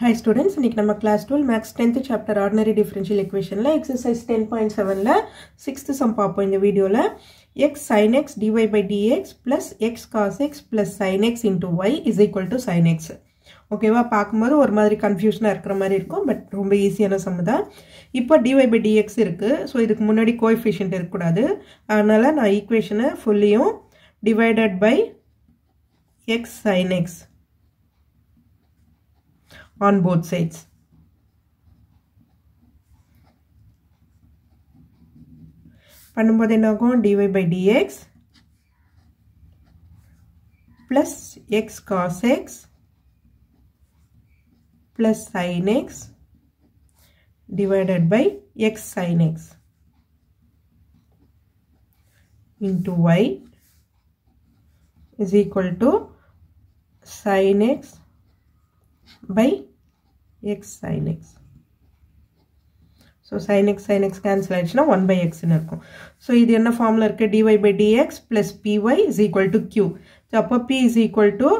Hi students, இன்னைக்கு நம்ம class 12 max 10th chapter ordinary differential equationல exercise 10.7ல 6th sum பார்ப்போம் இந்த வீடியோல. X sin x dy by dx plus x cos x plus sin x into y is equal to sin x. ஓகேவா, பார்க்கும்போது ஒரு மாதிரி கன்ஃபியூஷனா இருக்கிற மாதிரி இருக்கும், பட் ரொம்ப ஈஸியான சம் தான். இப்போ dy by dx இருக்கு, ஸோ இதுக்கு முன்னாடி கோஎஃபிஷியன்ட் இருக்கக்கூடாது. அதனால நான் ஈக்குவேஷனை ஃபுல்லியும் divided by x sin x on both sides. பண்ணும்போது என்னாகும், dy by dx plus x cos x plus sin x divided by x sin x into y is equal to sin x by x sin x. So sin x cancel ஆயிடுச்சுனா 1 by x ன்னு இருக்கும். So இது என்ன formula இருக்கு, dy by dx plus py is equal to q. So அப்போ p is equal to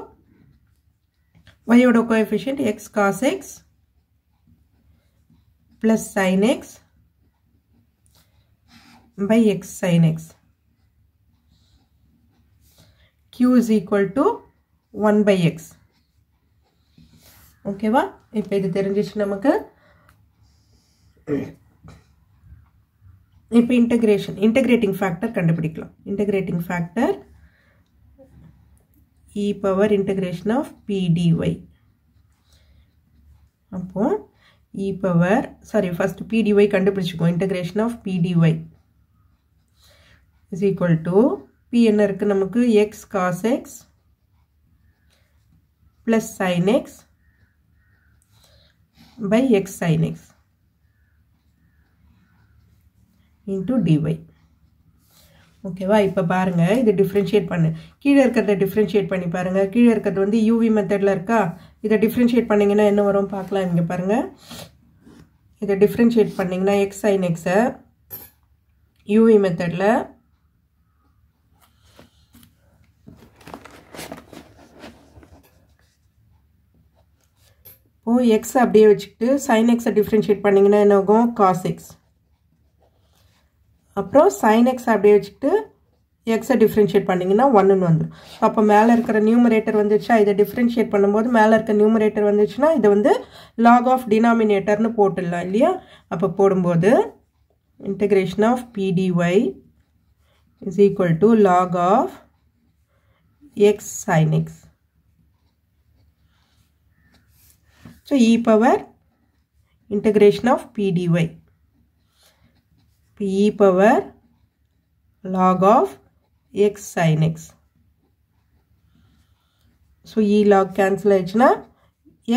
y ஓட coefficient x cos x plus sin x by x sin x. q is equal to 1 by x. ஓகேவா, இப்போ இது தெரிஞ்சிச்சு நமக்கு. இப்போ integrating factor கண்டுபிடிக்கலாம். Integrating factor e power integration of p dy. அப்போ e power first p dy கண்டுபிடிச்சுக்கோ. integration of p dy is equal to p என்ன இருக்கு நமக்கு, x cos x plus sin x by x sin x into dy. ஓகேவா, இப்போ பாருங்க, இது differentiate பண்ணு. கீழே இருக்கிறத டிஃபரன்ஷியேட் பண்ணி பாருங்க. கீழே இருக்கிறது வந்து யூவி மெத்தட்ல இருக்கா, இதை டிஃபரன்ஷியேட் பண்ணீங்கன்னா என்ன வரும் பார்க்கலாம். இங்க பாருங்க, இதை டிஃபரன்ஷியேட் பண்ணீங்கன்னா x sin x யூவி மெத்தட்ல இப்போ x அப்படியே வச்சுக்கிட்டு sin x டிஃபரன்ஷியேட் பண்ணீங்கன்னா என்ன ஆகும், cos x. அப்புறம் sin x அப்படியே வச்சுக்கிட்டு x டிஃபரன்ஷியேட் பண்ணீங்கன்னா 1ன்னு வந்துடும். அப்போ மேலே இருக்கிற நியூமரேட்டர் வந்துச்சா, இதை டிஃபரன்ஷியேட் பண்ணும்போது மேலே இருக்க நியூமரேட்டர் வந்துச்சுன்னா இதை வந்து log of denominatorன்னு போட்டுடலாம் இல்லையா. அப்போ போடும்போது integration of p dy is equal to log of x sin x. So e power integration of p dy, e power log of x sin x. So e log cancel ஆயிடுச்சுனா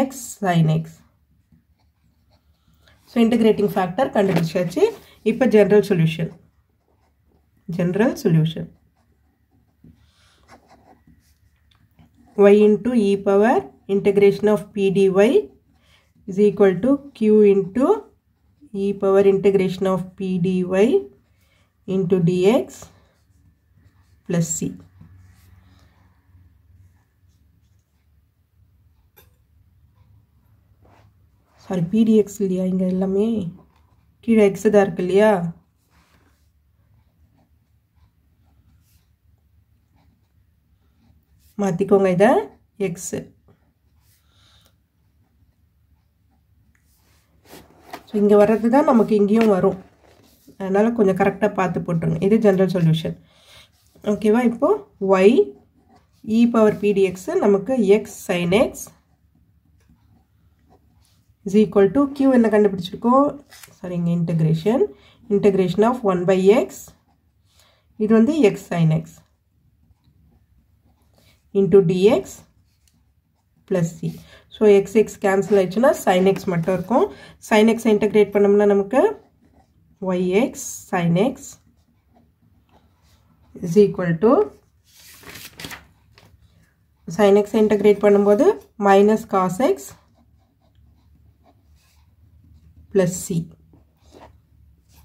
x sin x. So integrating factor கண்டுபிடிச்சாச்சு. இப்போ general solution. y into e power integration of p dy is equal to q into e power integration of p dy into dx plus c. Sorry, pdx இல்லையா, இங்க எல்லாமே கீழே x தான் இருக்கு இல்லையா. மாத்திக்கோங்க இதை x. ஸோ இங்கே வர்றது தான் நமக்கு இங்கேயும் வரும், அதனால் கொஞ்சம் கரெக்டாக பார்த்து போட்டுருங்க. இது ஜென்ரல் சொல்யூஷன். ஓகேவா, இப்போது y e power pdx நமக்கு x sin x is equal to q என்ன கண்டுபிடிச்சிருக்கோம், இங்கே integration of 1 by x, இது வந்து x sin x into dx plus c. So x cancel ஆயிடுச்சுனா sin x மட்டும் இருக்கும். sin x integrate பண்ணோம்னா நமக்கு yx sin x is equal to sin x integrate பண்ணும்போது minus cos x plus c.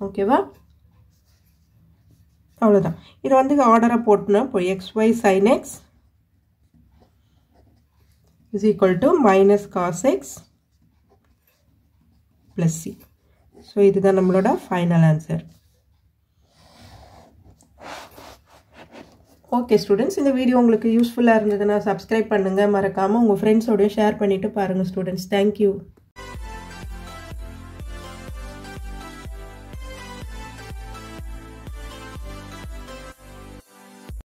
ஓகேவா, அவ்வளோதான். இது வந்து ஆர்டரை போட்டுனா இப்போ xy sin x is equal to minus cos x plus C. So இதுதான் நம்மளோட ஃபைனல் ஆன்சர். ஓகே ஸ்டூடெண்ட்ஸ், இந்த வீடியோ உங்களுக்கு யூஸ்ஃபுல்லாக இருந்ததுன்னா சப்ஸ்கிரைப் பண்ணுங்கள். மறக்காமல் உங்கள் ஃப்ரெண்ட்ஸோடய ஷேர் பண்ணிவிட்டு பாருங்கள் ஸ்டூடெண்ட்ஸ். தேங்க்யூ.